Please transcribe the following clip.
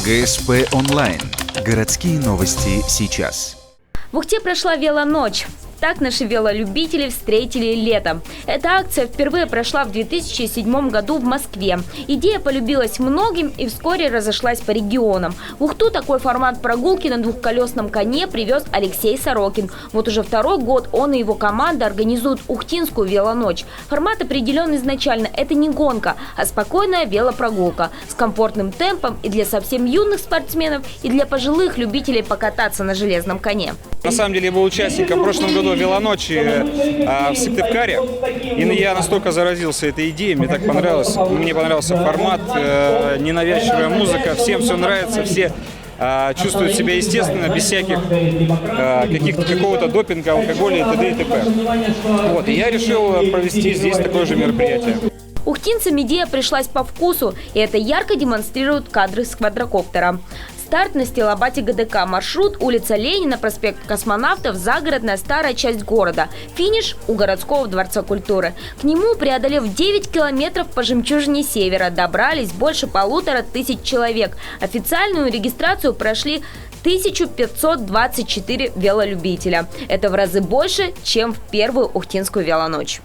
ГСП онлайн. Городские новости сейчас. В Ухте прошла велоночь. Так наши велолюбители встретили лето. Эта акция впервые прошла в 2007 году в Москве. Идея полюбилась многим и вскоре разошлась по регионам. В Ухту такой формат прогулки на двухколесном коне привез Алексей Сорокин. Вот уже второй год он и его команда организуют Ухтинскую велоночь. Формат определен изначально. Это не гонка, а спокойная велопрогулка с комфортным темпом и для совсем юных спортсменов, и для пожилых любителей покататься на железном коне. На самом деле я был участником в прошлом году велоночи в Сыктывкаре. И я настолько заразился этой идеей, мне так понравилось. Мне понравился формат, ненавязчивая музыка, всем все нравится, все чувствуют себя естественно, без всяких какого-то допинга, алкоголя и т.д. и т.п. Вот, и я решил провести здесь такое же мероприятие. Ухтинцам идея пришлась по вкусу, и это ярко демонстрируют кадры с квадрокоптера. Старт на стилобате ГДК. Маршрут – улица Ленина, проспект Космонавтов, загородная старая часть города. Финиш – у городского дворца культуры. К нему, преодолев 9 километров по жемчужине Севера, добрались больше 1500 человек. Официальную регистрацию прошли 1524 велолюбителя. Это в разы больше, чем в первую Ухтинскую велоночь.